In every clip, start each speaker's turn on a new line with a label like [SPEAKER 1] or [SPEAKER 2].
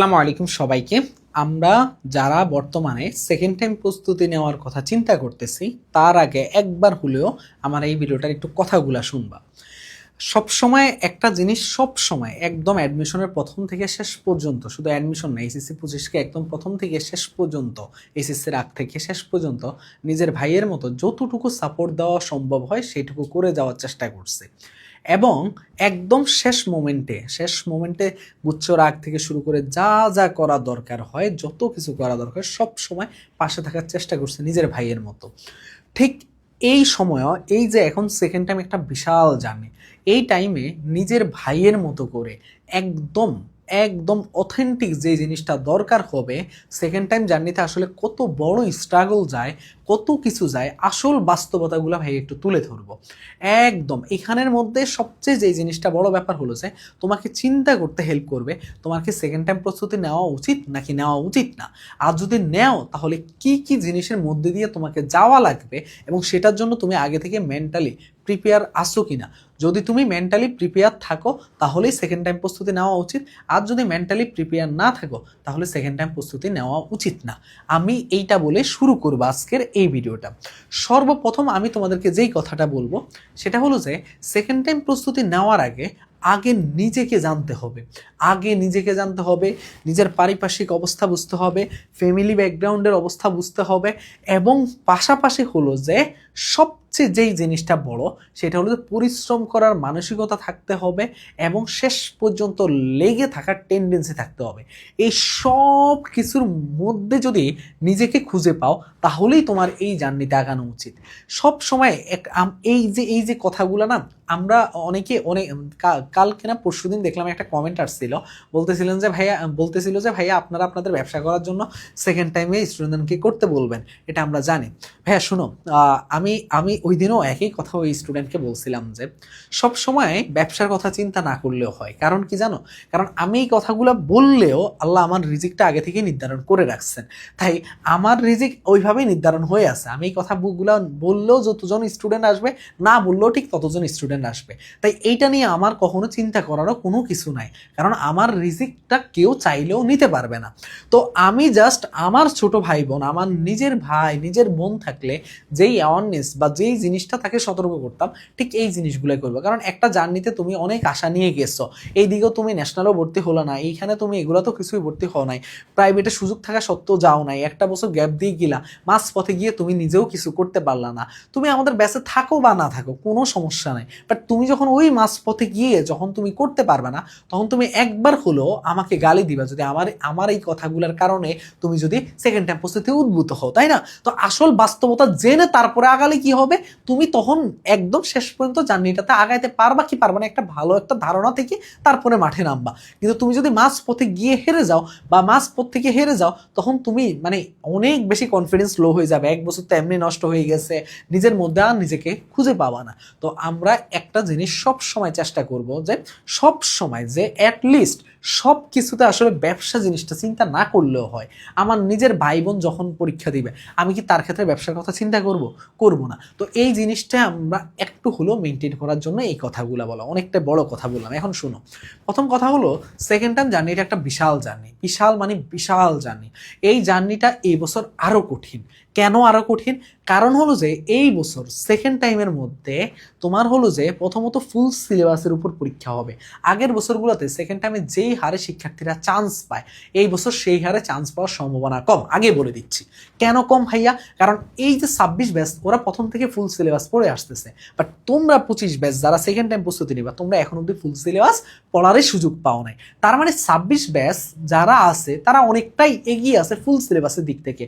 [SPEAKER 1] আসসালামু আলাইকুম সবাইকে। আমরা যারা বর্তমানে সেকেন্ড টাইম প্রস্তুতি নেওয়ার কথা চিন্তা করতেছি তার আগে একবার হলেও আমার এই ভিডিওটার একটু কথাগুলা শুনবা। সবসময় একটা জিনিস সবসময় একদম অ্যাডমিশনের প্রথম থেকে শেষ পর্যন্ত, শুধু অ্যাডমিশন না, এইচএসসি 25কে একদম প্রথম থেকে শেষ পর্যন্ত, এইচএসসির আগ থেকে শেষ পর্যন্ত নিজের ভাইয়ের মতো যতটুকু সাপোর্ট দেওয়া সম্ভব হয় সেইটুকু করে যাওয়ার চেষ্টা করছে। এবং একদম শেষ মোমেন্টে গুচ্ছর আগ থেকে শুরু করে যা যা করা দরকার হয়, যত কিছু করা দরকার সব সময় পাশে থাকার চেষ্টা করছে নিজের ভাইয়ের মতো। ঠিক এই সময়ও, এই যে এখন সেকেন্ড টাইম একটা বিশাল জার্নি, এই টাইমে নিজের ভাইয়ের মতো করে একদম একদম অথেন্টিক যে জিনিসটা দরকার হবে, সেকেন্ড টাইম জার্নিতে আসলে কত বড় স্ট্রাগল যায়, কত কিছু যায়, আসল বাস্তবতাগুলো ভাই একটু তুলে ধরবো। একদম এখানের মধ্যে সবচেয়ে যে জিনিসটা বড় ব্যাপার হলো যে তোমাকে চিন্তা করতে হেল্প করবে তোমার কি সেকেন্ড টাইম প্রস্তুতি নেওয়া উচিত নাকি নেওয়া উচিত না। আর যদি নেও তাহলে কি কি জিনিসের মধ্যে দিয়ে তোমাকে যাওয়া লাগবে এবং সেটার জন্য তুমি আগে থেকে মেন্টালি প্রিপেয়ার আসো কিনা। যদি তুমি মেন্টালি প্রিপেয়ার থাকো তাহলেই সেকেন্ড টাইম প্রস্তুতি নেওয়া উচিত, আর যদি মেন্টালি প্রিপেয়ার না থাকো তাহলে সেকেন্ড টাইম প্রস্তুতি নেওয়া উচিত না। আমি এইটা বলে শুরু করবো আজকের এই ভিডিওটা। সর্বপ্রথম আমি তোমাদেরকে যেই কথাটা বলবো সেটা হলো যে সেকেন্ড টাইম প্রস্তুতি নেওয়ার আগে আগে নিজেকে জানতে হবে। নিজের পারিপার্শ্বিক অবস্থা বুঝতে হবে, ফ্যামিলি ব্যাকগ্রাউন্ডের অবস্থা বুঝতে হবে, এবং পাশাপাশি হলো যে সবচেয়ে যেই জিনিসটা বড় সেটা হলো যে পরিশ্রম করার মানসিকতা থাকতে হবে এবং শেষ পর্যন্ত লেগে থাকার টেন্ডেন্সি থাকতে হবে। এই সব কিছুর মধ্যে যদি নিজেকে খুঁজে পাও তাহলেই তোমার এই জার্নিতে আগানো উচিত। সব সময় এই যে কথাগুলো না, আমরা অনেকে কালকে না পরশুদিন দেখলাম একটা কমেন্ট আসছিল, বলতেছিল যে ভাইয়া আপনারা আপনাদের ব্যবসা করার জন্য সেকেন্ড টাইমে স্টুডেন্টকে করতে বলবেন, এটা আমরা জানি। ভাইয়া শুনো, আমি ওই দিনও একই কথা ওই স্টুডেন্টকে বলছিলাম যে সব সময় ব্যবসার কথা চিন্তা না করলেও হয়। কারণ কি জানো, কারণ আমি এই কথাগুলো বললেও আল্লাহ আমার রিজিকটা আগে থেকে নির্ধারণ করে রাখছেন, তাই আমার রিজিক ওইভাবেই নির্ধারণ হয়ে আছে। আমি এই কথাগুলো বললেও যতজন স্টুডেন্ট আসবে, না বললেও ঠিক ততজন স্টুডেন্ট আসবে। তাই এইটা নিয়ে আমার কখনো চিন্তা করারও কোনো কিছু নাই, কারণ আমার রিজিকটা কেউ চাইলেও নিতে পারবে না। তো আমি জাস্ট আমার ছোট ভাই বোন, আমার নিজের ভাই নিজের বোন থাকলে যেই অ্যাওয়ারনেস বা যেই জিনিসটা তাকে সতর্ক করতাম, ঠিক এই জিনিসগুলোই করবো। কারণ একটা জার্নিতে তুমি অনেক আশা নিয়ে গেছো, এইদিকেও তুমি ন্যাশনালও ভর্তি হলো না, এইখানে তুমি এগুলো তো কিছুই ভর্তি হও নাই, প্রাইভেটে সুযোগ থাকা সত্ত্বেও যাও নাই, একটা বছর গ্যাপ দিয়ে গেলা, মাঝ পথে গিয়ে তুমি নিজেও কিছু করতে পারলা না। তুমি আমাদের ব্যাচে থাকো বা না থাকো কোনো সমস্যা নাই, বাট তুমি যখন ওই মাঝ পথে গিয়ে যখন তুমি করতে পারবে না, তখন তুমি একবার হলেও আমাকে গালি দিবা যদি আমার এই কথাগুলোর কারণে তুমি যদি সেকেন্ড টাইম প্রস্তুতি উদ্ভূত হও, তাই না? তো আসল বাস্তবতা জেনে তারপরে আগালে কি হবে, তুমি তখন একদম শেষ পর্যন্ত জার্নিটাতে আগাইতে পারবা কি পারবা না একটা ভালো একটা ধারণা থেকে তারপরে মাঠে নামবা। কিন্তু তুমি যদি মাঝ পথে গিয়ে হেরে যাও বা মাঝ পথ থেকে হেরে যাও, তখন তুমি মানে অনেক বেশি কনফিডেন্স লো হয়ে যাবে, এক বছর তো এমনি নষ্ট হয়ে গেছে, নিজের মধ্যে আর নিজেকে খুঁজে পাবা না। তো আমরা একটা জিনিস সব সময় চেষ্টা করব যে সব সময় যে অ্যাটলিস্ট সব কিছুতে আসলে ব্যবসা জিনিসটা চিন্তা না করলেও হয়। আমার নিজের ভাই বোন যখন পরীক্ষা দিবে, আমি কি তার ক্ষেত্রে ব্যবসার কথা চিন্তা করব না? তো এই জিনিসটা আমরা একটু হলেও মেনটেন করার জন্য এই কথাগুলো বলা, অনেকটা বড় কথা বললাম। এখন শুনো, প্রথম কথা হলো সেকেন্ড টাইম জার্নিটা একটা বিশাল জার্নি, বিশাল জার্নি। এই জার্নিটা এই বছর আরো কঠিন। কেন আরো কঠিন? কারণ হলো যে এই বছর সেকেন্ড টাইমের মধ্যে তোমার হলো যে প্রথমত ফুল সিলেবাসের উপর পরীক্ষা হবে। আগের বছরগুলোতে সেকেন্ড টাইমে যেই হারে শিক্ষার্থীরা চান্স পায়, এই বছর সেই হারে চান্স পাওয়ার সম্ভাবনা কম। আগে বলে দিচ্ছি কেন কম ভাইয়া, কারণ এই যে 26 ব্যাচ ওরা প্রথম থেকে ফুল সিলেবাস পড়ে আসতেছে, বাট তোমরা 25 ব্যাচ যারা সেকেন্ড টাইম প্রস্তুতি নিবা, তোমরা এখন অব্দি ফুল সিলেবাস পড়ারই সুযোগ পাও নাই। তার মানে 26 ব্যাচ যারা আছে তারা অনেকটাই এগিয়ে আছে ফুল সিলেবাসের দিক থেকে।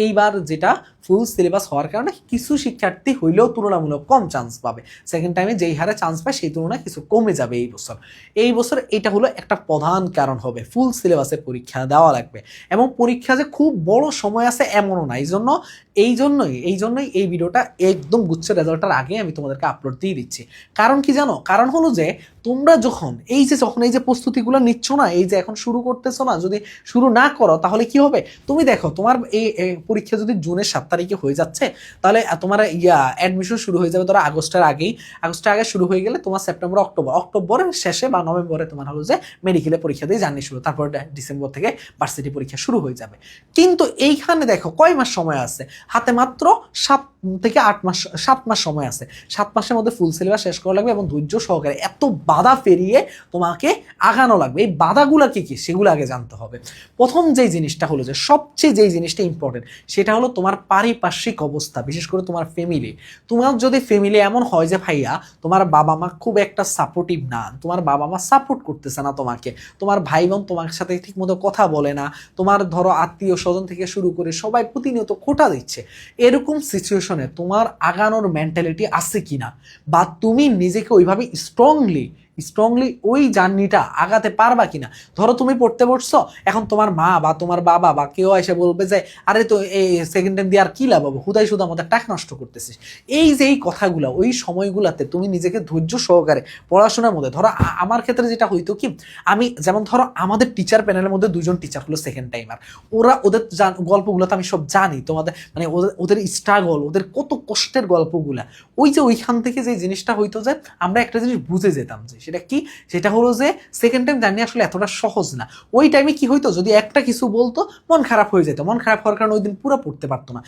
[SPEAKER 1] এইবার যেটা ফুল সিলেবাস হওয়ার কারণে কিছু শিক্ষার্থী হইলেও তুলনামূলক কম চান্স পাবে, সেকেন্ড টাইমে যেই হারে চান্স পায় সেই তুলনায় কিছু কমে যাবে এই বছর এটা হলো একটা প্রধান কারণ হবে। ফুল সিলেবাসে পরীক্ষা দেওয়া লাগবে এবং পরীক্ষা যে খুব বড় সময় আছে এমনও না, এই জন্য এই জন্যই এই ভিডিওটা একদম গুচ্ছের রেজাল্টের আগে আমি তোমাদেরকে আপলোড দিয়ে দিচ্ছি। কারণ কি জানো, কারণ হলো যে তোমরা যখন এই যে প্রস্তুতিগুলো নিচ্ছ না, এই যে এখন শুরু করতেছো না, যদি শুরু না করো তাহলে কি হবে? তুমি দেখো তোমার এই পরীক্ষা যদি জুনের 7 তারিখে হয়ে যাচ্ছে, তাহলে তোমার অ্যাডমিশন শুরু হয়ে যাবে ধরো আগস্টের আগে শুরু হয়ে গেলে তোমার সেপ্টেম্বর অক্টোবরের শেষে বা নভেম্বরে তোমার হলো যে মেডিকেলে পরীক্ষা দিয়ে জার্নি শুরু, তারপর ডিসেম্বর থেকে ভার্সিটি পরীক্ষা শুরু হয়ে যাবে। কিন্তু এইখানে দেখো কয় মাস সময় আছে হাতে? মাত্র 7 থেকে 8 মাস, 7 মাস সময় আছে। 7 মাসের মধ্যে ফুল সিলেবাস শেষ করা লাগবে এবং ধৈর্য সহকারে এত বাধা পেরিয়ে তোমাকে আগানো লাগবে। এই বাধাগুলো কি কি সেগুলো আগে জানতে হবে। প্রথম যেই জিনিসটা হলো যে সবচেয়ে যেই জিনিসটা ইম্পর্টেন্ট সেটা হলো তোমার পারিপার্শ্বিক অবস্থা, বিশেষ করে তোমার ফ্যামিলি। তোমার যদি ফ্যামিলি এমন হয় যে ভাইয়া তোমার বাবা মা খুব একটা সাপোর্টিভ না, তোমার বাবা মা সাপোর্ট করতেছে না তোমাকে, তোমার ভাই বোন তোমার সাথে ঠিক মতো কথা বলে না, তোমার ধরো আত্মীয় স্বজন থেকে শুরু করে সবাই প্রতিনিয়ত খোঁটা দিচ্ছে, এরকম সিচুয়েশনে তোমার আগানোর মেন্টালিটি আছে কিনা, বা তুমি নিজেকে ওইভাবে স্ট্রংলি ওই জার্নিটা আগাতে পারবা কিনা। ধরো তুমি পড়তে বসছো, এখন তোমার মা বা তোমার বাবা বা কেউ এসে বলবে যে আরে তো এই সেকেন্ড টাইম দিয়ে আর কি লাভ হবে, হুদাই শুধু আমাদের টাকা নষ্ট করতেছিস। এই কথাগুলো ওই সময়গুলোতে তুমি নিজেকে ধৈর্য সহকারে পড়াশোনার মধ্যে ধরো আমার ক্ষেত্রে যেটা হইতো কি, আমি যেমন ধরো আমাদের টিচার প্যানেলের মধ্যে 2জন টিচার হলো সেকেন্ড টাইমার, ওদের গল্পগুলো তো আমি সব জানি, তোমাদের মানে ওদের স্ট্রাগল, ওদের কত কষ্টের গল্পগুলা, ওইখান থেকে যে জিনিসটা হইতো যে আমরা একটা জিনিস বুঝে যেতাম যে সেটা কি, সেটা হলো যে সেকেন্ড টাইম জার্নি আসলে এতটা সহজ না। ওই টাইমে কি হইতো, যদি একটা কিছু বলতো মন খারাপ হয়ে যেত, মন খারাপ হওয়ার কারণে ওই দিন পুরো পড়তে পারতো না।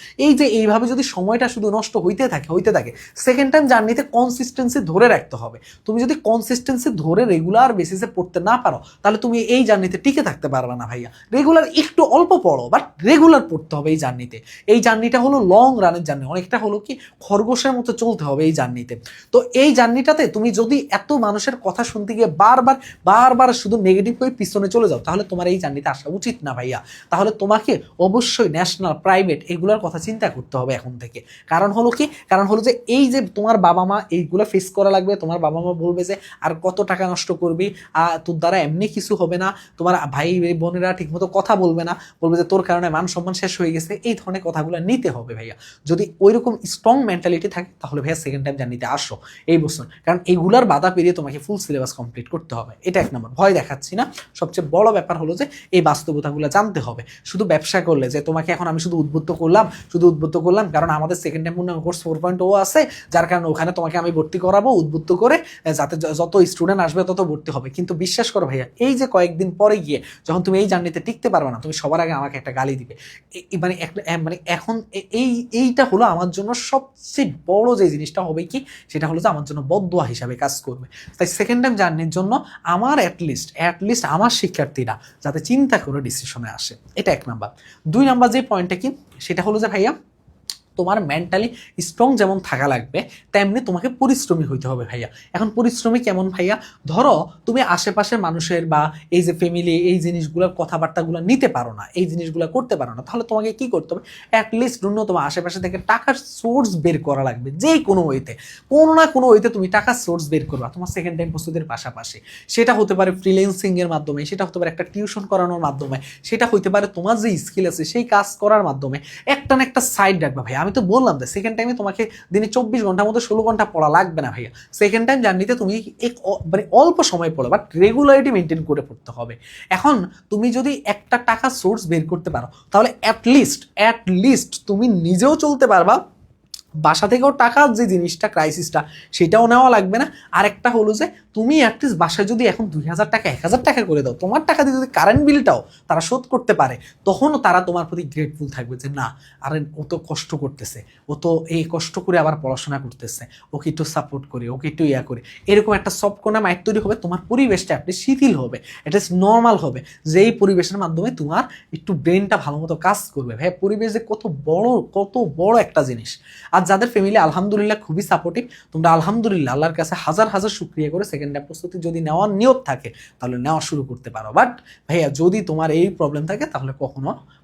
[SPEAKER 1] এইভাবে যদি সময়টা শুধু নষ্ট হইতে থাকে সেকেন্ড টাইম জার্নিতে কনসিস্টেন্সি ধরে রাখতে হবে। তুমি যদি কনসিস্টেন্সি ধরে রেগুলার বেসিসে পড়তে না পারো তাহলে তুমি এই জার্নিতে টিকে থাকতে পারবে না ভাইয়া। রেগুলার একটু অল্প পড়ো, বাট রেগুলার পড়তে হবে এই জার্নিতে। এই জার্নিটা হলো লং রানের জার্নি, অনেকটা হলো কি খরগোশের মতো চলতে হবে এই জার্নিতে। তো এই জার্নিটাতে তুমি যদি এত মানুষের কথা শুনতে গিয়ে বারবার শুধু নেগেটিভ হয়ে পিছনে চলে যাও, তাহলে তোমার এই জার্নিতে আসা উচিত না ভাইয়া। তাহলে তোমাকে অবশ্যই ন্যাশনাল, প্রাইভেট এগুলোর কথা চিন্তা করতে হবে এখন থেকে। কারণ হলো যে এই যে তোমার বাবা মা এইগুলো ফেস করা লাগবে, তোমার বাবা মা বলবে যে আর কত টাকা নষ্ট করবি, তোর দ্বারা এমনি কিছু হবে না, তোমার ভাই বোনেরা ঠিকমতো কথা বলবে না, বলবে যে তোর কারণে মান সম্মান শেষ হয়ে গেছে, এই ধরনের কথাগুলো নিতে হবে ভাইয়া। যদি ওইরকম স্ট্রং মেন্টালিটি থাকে তাহলে ভাইয়া সেকেন্ড টাইম জার্নিতে আসো এই বছর, কারণ এইগুলার বাধা পেরিয়ে তোমাকে ফুল সিলেবাস কমপ্লিট করতে হবে। এটা 1 নম্বর। ভয় দেখাচ্ছি না, সবচেয়ে বড় ব্যাপার হলো যে এই বাস্তবতাগুলো জানতে হবে। শুধু ব্যবসা করলে যে তোমাকে এখন আমি শুধু উদ্বুদ্ধ করলাম কারণ আমাদের সেকেন্ড টাইম কোর্স 4.0 আছে, যার কারণে ওখানে তোমাকে আমি ভর্তি করাবো উদ্বুদ্ধ করে, যাতে যত স্টুডেন্ট আসবে তত ভর্তি হবে। কিন্তু বিশ্বাস করো ভাইয়া, এই যে কয়েকদিন পরে গিয়ে যখন তুমি এই জার্নিতে টিকতে পারবে না, তুমি সবার আগে আমাকে একটা গালি দিবে। মানে এখন এইটা হলো আমার জন্য সবচেয়ে বড় যে জিনিসটা হবে কি, সেটা হলো যে আমার জন্য বদদুয়া হিসাবে কাজ করবে। তাই সেকেন্ড টাইম জার্নির জন্য আমার অ্যাটলিস্ট আমার শিক্ষার্থীরা যাতে চিন্তা করে ডিসিশনে আসে, এটা 1 নাম্বার। 2 নাম্বার যে পয়েন্টটা কি, সেটা হলো যে ভাইয়া তোমার মেন্টালি স্ট্রং যেমন থাকা লাগবে তেমনি তোমাকে পরিশ্রমী হইতে হবে ভাইয়া। এখন পরিশ্রমী কেমন ভাইয়া? ধরো তুমি আশেপাশের মানুষের বা এই যে ফ্যামিলি এই জিনিসগুলোর কথাবার্তাগুলো নিতে পারো না, এই জিনিসগুলো করতে পারো না, তাহলে তোমাকে কি করতে হবে? অ্যাটলিস্ট তোমার আশেপাশে থেকে টাকার সোর্স বের করা লাগবে, যে কোনো ওয়েতে, কোনো না কোনো ওয়েতে তুমি টাকার সোর্স বের করবা তোমার সেকেন্ড টাইম প্রস্তুতির পাশাপাশি। সেটা হতে পারে ফ্রিল্যান্সিং এর মাধ্যমে, সেটা হতে পারে একটা টিউশন করানোর মাধ্যমে, সেটা হইতে পারে তোমার যে স্কিল আছে সেই কাজ করার মাধ্যমে। একটা না একটা সাইড রাখবা ভাইয়া। আমি তো বললাম যে সেকেন্ড টাইমে তোমাকে দিনে 24 ঘন্টার মধ্যে 16 ঘন্টা পড়া লাগবে না ভাইয়া। সেকেন্ড টাইম জার্নিতে তুমি মানে অল্প সময় পড়ো, বাট রেগুলারিটি মেনটেন করে পড়তে হবে। এখন তুমি যদি একটা টাকা সোর্স বের করতে পারো তাহলে অ্যাটলিস্ট তুমি নিজেও চলতে পারবা, বাসা থেকেও টাকার যে জিনিসটা ক্রাইসিসটা সেটাও নেওয়া লাগবে না। আর একটা হলো যে তুমি অ্যাটলিস্ট বাসায় যদি এখন 2000 টাকা 1000 টাকা করে দাও, তোমার টাকা দিয়ে যদি কারেন্ট বিলটাও তারা শোধ করতে পারে, তখনও তারা তোমার প্রতি গ্রেটফুল থাকবে যে না, আরে ও তো কষ্ট করতেছে, ও তো এই কষ্ট করে আবার পড়াশোনা করতেছে, ওকে একটু সাপোর্ট করে, ওকে একটু করে, এরকম একটা সবকোনা মাইন্ড তৈরি হবে। তোমার পরিবেশটা আপনি শিথিল হবে, এটা নর্মাল হবে, যেই পরিবেশের মাধ্যমে তোমার একটু ব্রেনটা ভালো মতো কাজ করবে। ভাই পরিবেশ যে কত বড় একটা জিনিস। আর যাদের ফ্যামিলি আলহামদুলিল্লাহ খুবই সাপোর্টিভ, তোমরা আলহামদুলিল্লাহ আল্লাহর কাছে হাজার শুকরিয়া করে সেকেন্ড টাইম প্রস্তুতি যদি নেওয়ার নিয়ত থাকে তাহলে নেওয়া শুরু করতে পারো। বাট ভাইয়া যদি তোমার এই প্রবলেম থাকে তাহলে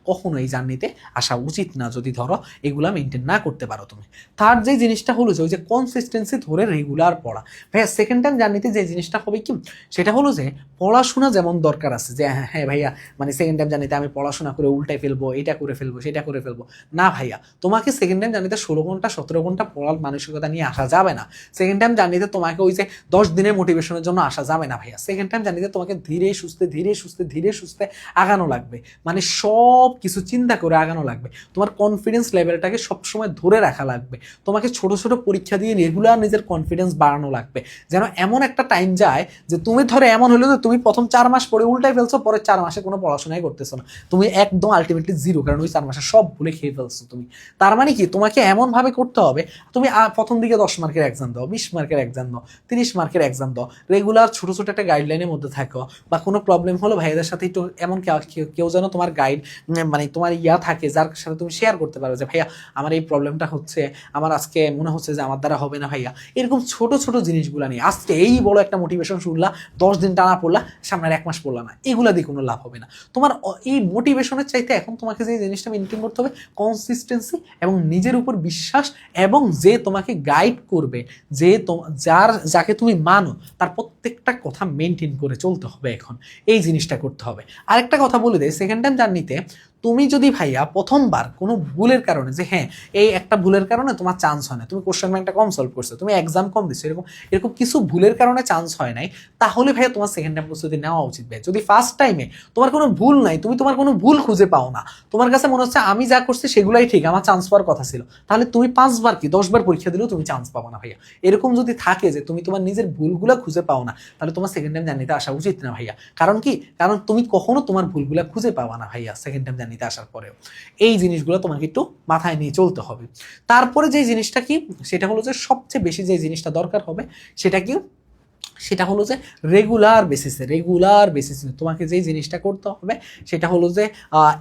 [SPEAKER 1] কখনো এই জার্নিতে আসা উচিত না, যদি ধরো এগুলা মেনটেন না করতে পারো তুমি। থার্ড যে জিনিসটা হলো যে ওই যে কনসিস্টেন্সি ধরে রেগুলার পড়া। ভাইয়া সেকেন্ড টাইম জার্নিতে যে জিনিসটা হবে কি, সেটা হলো যে পড়াশোনা যেমন দরকার আছে যে হ্যাঁ ভাইয়া মানে সেকেন্ড টাইম জার্নিতে আমি পড়াশোনা করে উল্টাই ফেলবো, এটা করে ফেলবো, সেটা করে ফেলবো, না ভাইয়া। তোমাকে সেকেন্ড টাইম জার্নিতে 16 ঘন্টা 17 ঘন্টা পড়ার মানসিকতা নিয়ে আসা যাবে না। সেকেন্ড টাইম জার্নিতে তোমাকে ওই যে 10 দিনের মোটিভেশনের জন্য আসা যাবে না ভাইয়া। সেকেন্ড টাইম জার্নিতে তোমাকে ধীরে সুস্থে আগানো লাগবে, মানে সব কিছু চিন্তা করে আগানো লাগবে। তোমার কনফিডেন্স লেভেলটাকে সবসময় ধরে রাখা লাগবে। তোমাকে ছোট ছোট পরীক্ষা দিয়ে রেগুলার নিজের কনফিডেন্স বাড়ানো লাগবে, যেন এমন একটা টাইম যায় যে তুমি ধরো এমন হলো যে তুমি প্রথম 4 মাস পরে উল্টাই ফেলছো, পরে 4 মাসে কোনো পড়াশোনাই করতেছো না, তুমি একদম আলটিমেটলি জিরো, কারণ ওই 4 মাসে সব ভুলে খেয়ে ফেলছো তুমি। তার মানে কি তোমাকে এমন ভাবে করতে হবে, তুমি প্রথম দিকে 10 মার্কের এক্সাম দাও, 20 মার্কের এক্সাম দাও, 30 মার্কের এক্সাম দাও, রেগুলার ছোট ছোট একটা গাইডলাইনের মধ্যে থাকো। বা কোনো প্রবলেম হলো ভাইদের সাথে একটু এমন কেউ যেন তোমার গাইড মানে তোমার থাকে, যার সাথে তুমি শেয়ার করতে পারো যে ভাইয়া আমার এই প্রবলেমটা হচ্ছে, আমার আজকে মনে হচ্ছে যে আমার দ্বারা হবে না ভাইয়া। এরকম ছোট ছোট জিনিসগুলো নিয়ে আজকে এই বড় একটা মোটিভেশন শুনলা, 10 দিন টানা পড়লা, সামনের 1 মাস পড়লা না, এগুলা দিয়ে কোনো লাভ হবে না। তোমার এই মোটিভেশনের চাইতে এখন তোমাকে যে জিনিসটা মেনটেন করতে হবে কনসিস্টেন্সি এবং নিজের উপর বিশ্বাস, এবং যে তোমাকে গাইড করবে, যে যাকে তুমি মানো তার প্রত্যেকটা কথা মেনটেন করে চলতে হবে। এখন এই জিনিসটা করতে হবে। আরেকটা কথা বলে দেয়, সেকেন্ড টাইম জার্নিতে তুমি যদি ভাইয়া প্রথমবার কোনো ভুলের কারণে, যে হ্যাঁ এই একটা ভুলের কারণে তোমার চান্স হয় না, তুমি কোশ্চেন ব্যাংকটা কম সলভ করছো, তুমি এক্সাম কম দিচ্ছ, এরকম কিছু ভুলের কারণে চান্স হয় নাই, তাহলে ভাইয়া তোমার সেকেন্ড টাইম প্রস্তুতি নেওয়া উচিত ভাই। যদি ফার্স্ট টাইমে তোমার কোনো ভুল নাই, তুমি তোমার কোনো ভুল খুঁজে পাও না, তোমার কাছে মনে হচ্ছে আমি যা করছি সেগুলাই ঠিক, আমার চান্স পাওয়ার কথা ছিল, তাহলে তুমি 5 বার কি 10 বার পরীক্ষা দিলেও তুমি চান্স পাবো না ভাইয়া। এরকম যদি থাকে যে তুমি তোমার নিজের ভুলগুলা খুঁজে পাও না, তাহলে তোমার সেকেন্ড টাইম জার্নিতে আসা উচিত না ভাইয়া। কারণ কি, কারণ তুমি কখনো তোমার ভুলগুলা খুঁজে পাবা না ভাইয়া সেকেন্ড টাইম জার্নিতে আসার পরেও। এই জিনিসগুলো তোমাকে একটু মাথায় নিয়ে চলতে হবে। তারপরে যে জিনিসটা কি, সেটা হলো যে সবচেয়ে বেশি যে জিনিসটা দরকার হবে সেটা কি, সেটা হলো যে রেগুলার বেসিসে তোমাকে যেই জিনিসটা করতে হবে সেটা হলো যে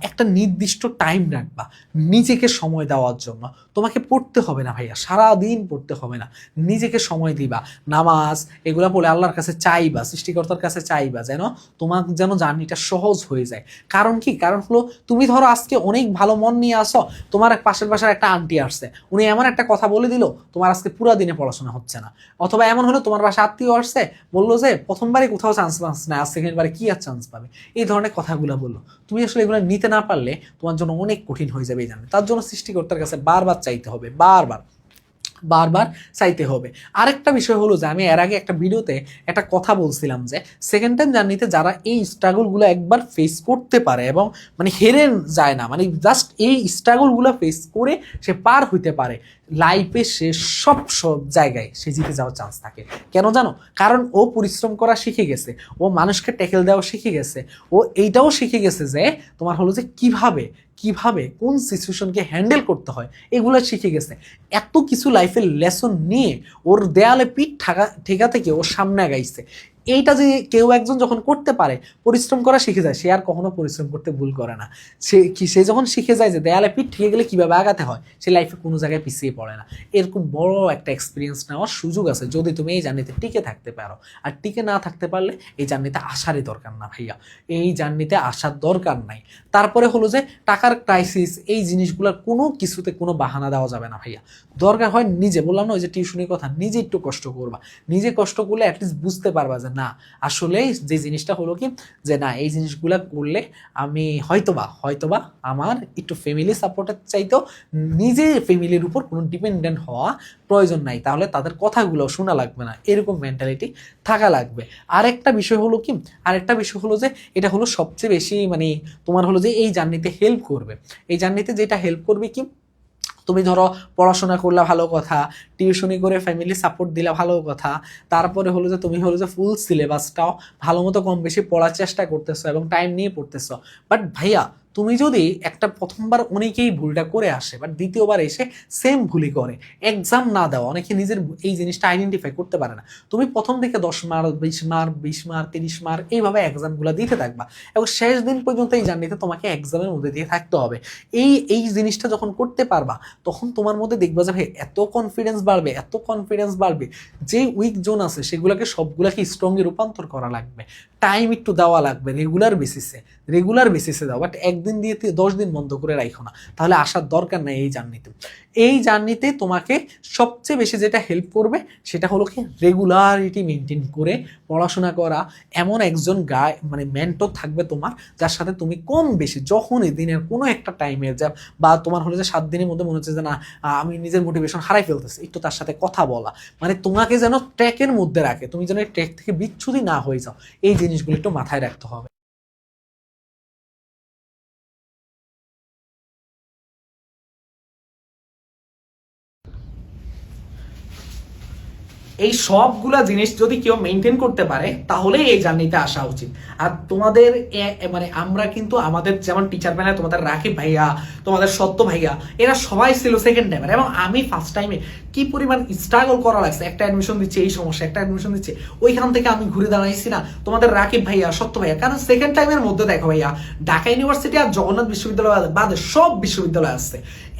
[SPEAKER 1] একটা নির্দিষ্ট টাইম রাখবা নিজেকে সময় দেওয়ার জন্য। তোমাকে পড়তে হবে না ভাইয়া, সারাদিন পড়তে হবে না, নিজেকে সময় দিবা, নামাজ এগুলা পড়ে আল্লাহর কাছে চাইবা, সৃষ্টিকর্তার কাছে চাইবা যেন জার্নিটা সহজ হয়ে যায়। কারণ কি, কারণ হলো তুমি ধরো আজকে অনেক ভালো মন নিয়ে আসো, তোমার পাশের বাসার একটা আন্টি আসছে, উনি এমন একটা কথা বলে দিল তোমার আজকে পুরো দিনে পড়াশোনা হচ্ছে না। অথবা এমন হলো তোমার বাসা আত্মীয় আসছে, বললো যে প্রথমবারে কোথাও চান্স পাস না, আর সেকেন্ডবারে কি আর চান্স পাবে, এই ধরনের কথাগুলো বললো। তুমি আসলে এগুলো নিতে না পারলে তোমার জন্য অনেক কঠিন হয়ে যাবে এই জার্নি। তার জন্য সৃষ্টিকর্তার কাছে বারবার চাইতে হবে, বারবার চাইতে হবে। আরেকটা বিষয় হলো যে আমি এর আগে একটা ভিডিওতে একটা কথা বলছিলাম যে সেকেন্ড টাইম জার্নিতে যারা এই স্ট্রাগলগুলো একবার ফেস করতে পারে এবং মানে হেরে যায় না, মানে জাস্ট এই স্ট্রাগলগুলো ফেস করে সে পার হইতে পারে, লাইফে সে সব জায়গায় সে জিতে যাওয়ার চান্স থাকে। কেন জানো, কারণ ও পরিশ্রম করা শিখে গেছে, ও মানুষকে ট্যাকেল দেওয়া শিখে গেছে, ও এইটাও শিখে গেছে যে তোমার হলো যে কিভাবে কোন সিচুয়েশনকে হ্যান্ডেল করতে হয়, এগুলো শিখে গেছে। এত কিছু লাইফের লেসন নিয়ে ওর দেয়ালে পিঠ ঠেকা থেকে ওর সামনে আগাইছে। এইটা যে কেউ একজন যখন করতে পারে, পরিশ্রম করা শিখে যায়, সে আর কখনো পরিশ্রম করতে ভুল করে না। সে যখন শিখে যায় যে দেয়ালে পিঠ ঠেকে গেলে কিভাবে আগাতে হয়, সে লাইফে কোনো জায়গায় পিছিয়ে পড়ে না। এরকম বড় একটা এক্সপিরিয়েন্স নেওয়ার সুযোগ আছে যদি তুমি এই জার্নিতে টিকে থাকতে পারো। আর টিকে না থাকতে পারলে এই জার্নিতে আসারই দরকার না ভাইয়া, এই জার্নিতে আসার দরকার নাই। তারপরে হলো যে টাকার ক্রাইসিস, এই জিনিসগুলোর কোনো কিছুতে কোনো বাহানা দেওয়া যাবে না ভাইয়া। দরকার হয় নিজে, বললাম না ওই যে টিউশনের কথা, নিজে একটু কষ্ট করবা, নিজে কষ্ট করলে অ্যাটলিস্ট বুঝতে পারবা যে না আসলে যে জিনিসটা হলো কি, যে না এই জিনিসগুলা করলে আমি হয়তোবা আমার একটু ফ্যামিলি সাপোর্টের চাইতেও নিজে ফ্যামিলির উপর কোনো ডিপেন্ডেন্ট হওয়া প্রয়োজন নাই, তাহলে তাদের কথাগুলো শোনা লাগবে না, এরকম মেন্টালিটি থাকা লাগবে। আরেকটা বিষয় হলো যে এটা হলো সবচেয়ে বেশি মানে তোমার হলো যে এই জার্নিতে হেল্প করবে, এই জার্নিতে যেটা হেল্প করবে কি, তুমি ধরো পড়াশোনা করলে ভালো কথা, টিউশনি করে ফ্যামিলি সাপোর্ট দিলে ভালো কথা, তারপরে হলো যে তুমি হলো যে ফুল সিলেবাসটাও ভালো মতো কম বেশি পড়ার চেষ্টা করতেছো এবং টাইম নিয়ে পড়তেছো। বাট ভাইয়া তুমি যদি একটা প্রথমবার অনেকেই ভুলটা করে আসে, বাট দ্বিতীয়বার এসে সেম ভুলই করে, এক্সাম না দেওয়া, অনেকে নিজের এই জিনিসটা আইডেন্টিফাই করতে পারে না। তুমি প্রথম থেকে 10 মার্ক 20 মার্ক 20 মার্ক 30 মার্ক এইভাবে এক্সামগুলো দিতে থাকবা এবং শেষ দিন পর্যন্ত এই জার্নিতে তোমাকে এক্সামের মধ্যে দিয়ে থাকতে হবে। এই জিনিসটা যখন করতে পারবা তখন তোমার মধ্যে দেখবা যে ভাই এত কনফিডেন্স বাড়বে, যে উইক জোন আছে সেগুলোকে সবগুলাকে স্ট্রংয়ে রূপান্তর করা লাগবে, টাইম একটু দেওয়া লাগবে রেগুলার বেসিসে, রেগুলার বেসিসে দাও, বাট একদিন দিয়ে 10 দিন বন্ধ করে রাখো না, তাহলে আসার দরকার নেই এই জার্নিতে। এই জার্নিতে তোমাকে সবচেয়ে বেশি যেটা হেল্প করবে সেটা হলো কি রেগুলারিটি মেনটেন করে পড়াশোনা করা, এমন একজন মানে মেন্টর থাকবে তোমার, যার সাথে তুমি কম বেশি যখনই দিনের কোনো একটা টাইমে যা বা তোমার হলো যে 7 দিনের মধ্যে মনে হচ্ছে যে না আমি নিজের মোটিভেশন হারাই ফেলতেছি, একটু তার সাথে কথা বলা, মানে তোমাকে যেন ট্র্যাকের মধ্যে রাখে, তুমি যেন এই ট্র্যাক থেকে বিচ্ছুতি না হয়ে যাও, এই জিনিসগুলো একটু মাথায় রাখতে হবে। এই সবগুলা জিনিস যদি কেউ মেনটেন করতে পারে তাহলে এই জার্নিতে আসা উচিত। আর তোমাদের মানে আমরা কিন্তু আমাদের যেমন টিচার বেলায় তোমাদের রাকিব ভাইয়া, তোমাদের সত্য ভাইয়া, এরা সবাই ছিল সেকেন্ড টাইমের, এবং আমি ফার্স্ট টাইমে কি পরিমাণ স্ট্রাগল করা লাগছে, একটা অ্যাডমিশন দিচ্ছে এই সমস্যা, একটা অ্যাডমিশন দিচ্ছে ওইখান থেকে আমি ঘুরে দাঁড়াইছি না তোমাদের রাকিব ভাইয়া, সত্য ভাইয়া। কারণ সেকেন্ড টাইমের মধ্যে দেখো ভাইয়া, ঢাকা ইউনিভার্সিটি আর জগন্নাথ বিশ্ববিদ্যালয় বাদে সব বিশ্ববিদ্যালয় আসছে,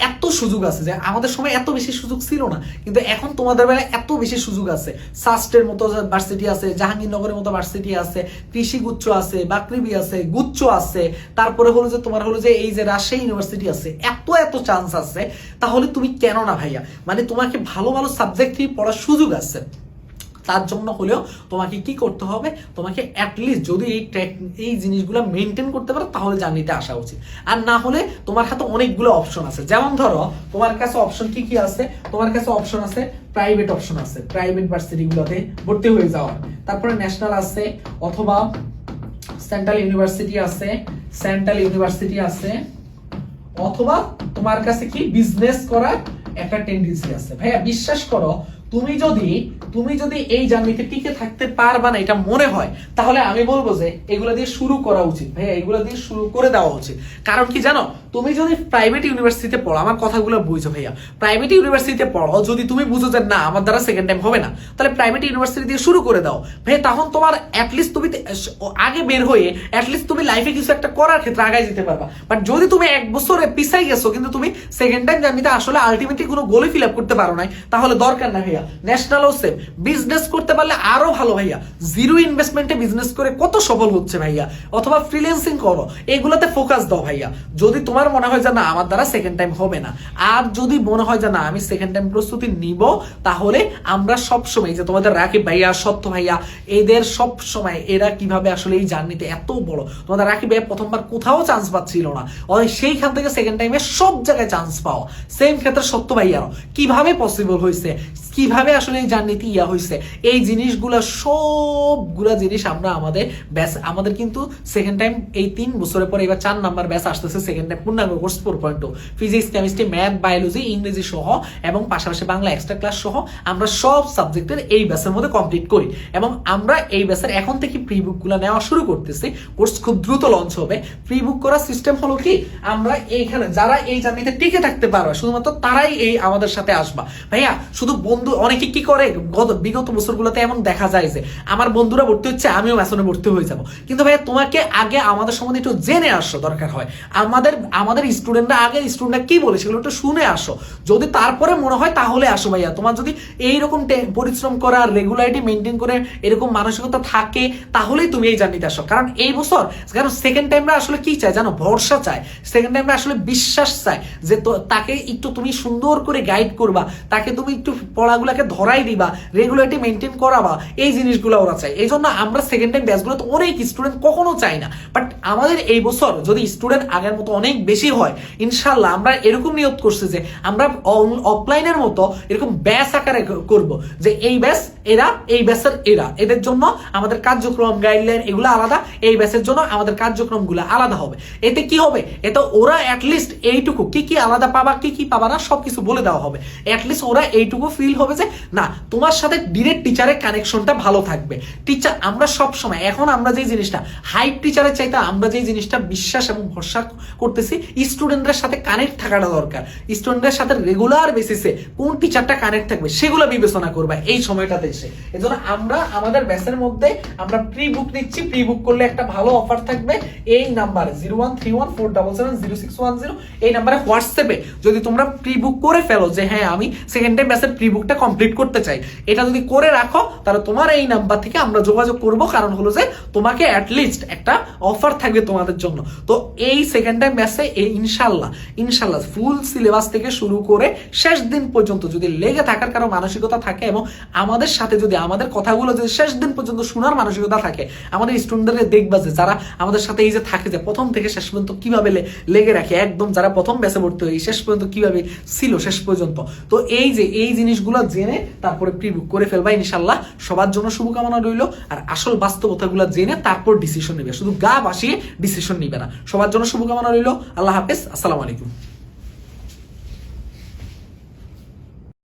[SPEAKER 1] এত সুযোগ আছে যে আমাদের সময় এত বেশি সুযোগ ছিল না, কিন্তু এখন তোমাদের বেলায় এত বেশি সুযোগ আছে। সাস্টের মতো ভার্সিটি আছে, জাহাঙ্গীরনগরের মতো ভার্সিটি আছে, কৃষি গুচ্ছ আছে, বাকৃবি আছে, গুচ্ছ আছে, তারপরে হলো যে তোমার হলো যে এই যে রাজশাহী ইউনিভার্সিটি আছে, এত এত চান্স আছে, তাহলে তুমি কেন না ভাইয়া, মানে তোমাকে ভালো ভালো সাবজেক্ট নিয়ে পড়ার সুযোগ আছে। তার জন্য হলেও তোমাকে কি করতে হবে, তোমাকে অ্যাটলিস্ট যদি এই জিনিসগুলো মেনটেন করতে পারো তাহলে জার্নিতে আসা উচিত। আর না হলে তোমার হাতে অনেকগুলো অপশন আছে, যেমন ধরো তোমার কাছে অপশন কি কি আছে, তোমার কাছে অপশন আছে প্রাইভেট অপশন আছে, প্রাইভেট ভার্সিটিগুলোতে ভর্তি হয়ে যাওয়ার, তারপরে ন্যাশনাল আছে, অথবা সেন্ট্রাল ইউনিভার্সিটি আছে, সেন্ট্রাল ইউনিভার্সিটি আছে, অথবা তোমার কাছে কি বিজনেস করার একটা টেন্ডেন্সি আছে। ভাইয়া বিশ্বাস করো, তুমি যদি এই জার্নিতে টিকে থাকতে পারবা না এটা মনে হয়, তাহলে আমি বলবো যে এগুলা দিয়ে শুরু করা উচিত ভাইয়া, এগুলা দিয়ে শুরু করে দেওয়া উচিত। কারণ কি জানো, তুমি যদি প্রাইভেট ইউনিভার্সিটিতে পড়ো, আমার কথাগুলো বুঝো ভাইয়া, প্রাইভেট ইউনিভার্সিটিতে পড়ো, যদি তুমি বুঝো যে না আমার দ্বারা সেকেন্ড টাইম হবে না, তাহলে প্রাইভেট ইউনিভার্সিটি দিয়ে শুরু করে দাও ভাইয়া। তখন তোমার অ্যাটলিস্ট তুমি আগে বের হয়ে অ্যাটলিস্ট তুমি লাইফে কিছু একটা করার ক্ষেত্রে আগায় যেতে পারবা। বাট যদি তুমি 1 বছরে পিছাই গেছো কিন্তু তুমি সেকেন্ড টাইম জার্নিতে আসলে আলটিমেটলি কোনো গোলে ফিল আপ করতে পারো নাই, তাহলে দরকার না ভাইয়া। ন্যাশনালও সেম, বিজনেস করতে পারলে আরো ভালো ভাইয়া, জিরো ইনভেস্টমেন্টে বিজনেস করে কত সফল হচ্ছে ভাইয়া, অথবা ফ্রিল্যান্সিং করো, এগুলোতে ফোকাস দাও ভাইয়া। যদি তোমার মনে হয় যে না আমার দ্বারা সেকেন্ড টাইম হবে না, আর যদি মনে হয় যে না আমি সেকেন্ড টাইম প্রস্তুতি নিব, তাহলে আমরা সবসময় যে তোমাদের রাকিব ভাইয়া, সত্য ভাইয়া, এদের সব সময় এরা কিভাবে আসলে এই জার্নিতে এত বড়, তোমাদের রাকিব ভাইয়া প্রথমবার কোথাও চান্স পাচ্ছিল না, সেইখান থেকে সেকেন্ড টাইমে সব জায়গায় চান্স পাওয়া, সেম ক্ষেত্রে সত্য ভাইয়ারও কিভাবে পসিবল হয়েছে, কিভাবে আসলে এই জার্নিতে ইয়া হয়েছে, এই জিনিসগুলো সবগুলা জিনিস আমরা আমাদের কিন্তু সেকেন্ড টাইম এই 3 বছরের পরে এবার 4 নাম্বার ব্যাচ আসতেছে, সেকেন্ড টাইম পূর্ণাঙ্গ course 4.2, physics, chemistry, math, biology, ইংরেজি সহ এবং পাশাপাশি বাংলা এক্সট্রা ক্লাস সহ আমরা সব সাবজেক্টের এই ব্যাচের মধ্যে কমপ্লিট করি। এবং আমরা এই ব্যাচের এখন থেকে প্রি বুকগুলো নেওয়া শুরু করতেছি, কোর্স খুব দ্রুত লঞ্চ হবে। প্রি বুক করার সিস্টেম হলো কি, আমরা এইখানে যারা এই জার্নিতে টিকে থাকতে পারবে শুধুমাত্র তারাই এই আমাদের সাথে আসবা ভাইয়া। শুধু বন্ধু, অনেকে কি করে বিগত বছরগুলোতে এমন দেখা যায় যে আমার বন্ধুরা ভর্তি হচ্ছে আমিও ম্যাসনে ভর্তি হয়ে যাব, কিন্তু ভাইয়া তোমাকে আগে আমাদের সম্বন্ধে একটু জেনে আসো, দরকার হয় আমাদের স্টুডেন্টরা আগে স্টুডেন্টরা কি বলে সেগুলো একটু শুনে আসো, যদি তারপরে মনে হয় তাহলে আসো ভাইয়া। তোমার যদি এইরকম পরিশ্রম করা, রেগুলারিটি মেনটেন করে এরকম মানসিকতা থাকে, তাহলেই তুমি এই জার্নিতে আসো। কারণ এই বছর কারণ সেকেন্ড টাইমরা আসলে কি চায় জানো, ভরসা চায়, সেকেন্ড টাইমরা আসলে বিশ্বাস চায় যে তাকে একটু তুমি সুন্দর করে গাইড করবা, তাকে তুমি একটু পড়াগুলাকে ধরাই দিবা, রেগুলারিটি মেনটেন করাবা, এই জিনিসগুলো ওরা চায়। এই জন্য আমরা সেকেন্ড টাইম ব্যাচগুলোতে অনেক স্টুডেন্ট কখনো চাই না, বাট আমাদের এই বছর যদি স্টুডেন্ট আগের মতো অনেক বেশি হয়, ইনশাল্লাহ আমরা এরকম নিয়ত করছি যে আমরা অফলাইনের মতো এরকম ব্যাচ আকারে করব, যে এই ব্যাচ এরা, এই ব্যাচের এরা, এদের জন্য আমাদের কার্যক্রম গাইডলাইন এগুলো আলাদা, এই ব্যাচের জন্য আমাদের কার্যক্রমগুলো আলাদা হবে। এতে কি হবে, এতে ওরা অ্যাটলিস্ট এইটুকু কি কি আলাদা পাবা, কি কি পাবা না সবকিছু বলে দেওয়া হবে। অ্যাটলিস্ট ওরা এইটুকু ফিল হবে যে না তোমার সাথে ডিরেক্ট টিচারের কানেকশনটা ভালো থাকবে। টিচার আমরা সব সময় এখন আমরা যে জিনিসটা হাইট টিচারের চাইতে আমরা যে জিনিসটা বিশ্বাস এবং ভরসা করতেছি, স্টুডেন্টদের সাথে কানেক্ট থাকাটা দরকার। স্টুডেন্টদের সাথে রেগুলার বেসিসে কোন টিচারটা কানেক্ট থাকবে সেগুলো বিবেচনা করবা এই সময়টাতে এসে। এজন্য আমরা আমাদের ব্যাচের মধ্যে আমরা প্রি বুক নিচ্ছি, প্রি বুক করলে একটা ভালো অফার থাকবে। এই নাম্বার 013147070610 এই নাম্বারে হোয়াটসঅ্যাপে যদি তোমরা প্রি বুক করে ফেলো যে হ্যাঁ আমি সেকেন্ড টাইম ব্যাচের প্রি বুকটা কমপ্লিট করতে চাই। এটা যদি করে রাখো তাহলে তোমার এই নাম্বার থেকে আমরা যোগাযোগ করব, কারণ হলো যে তোমাকে অ্যাটলিস্ট একটা অফার থাকবে তোমাদের জন্য। তো এই সেকেন্ড টাইম ব্যাচে এই ইনশাল্লাহ ফুল সিলেবাস থেকে শুরু করে শেষ দিন পর্যন্ত যদি লেগে থাকার কারো মানসিকতা থাকে এবং আমাদের সাথে যদি আমাদের কথাগুলো যদি শেষ দিন পর্যন্ত শোনার মানসিকতা থাকে, আমাদের স্টুডেন্টদের দেখবা যে যারা আমাদের সাথে এই যে থাকে যে প্রথম থেকে শেষ পর্যন্ত কিভাবে লেগে রাখে, একদম যারা প্রথম ব্যাচে ভর্তি হয় শেষ পর্যন্ত কিভাবে ছিল শেষ পর্যন্ত। তো এই যে এই জিনিসগুলো জেনে তারপরে প্রি বুক করে ফেলবা ইনশাল্লাহ। সবার জন্য শুভকামনা রইল। আর আসল বাস্তবতাগুলো জেনে তারপর ডিসিশন নেবে, শুধু গা ভাসিয়ে ডিসিশন নিবে না। সবার জন্য শুভকামনা রইল। আল্লাহ হাফেজ, আসসালামু আলাইকুম।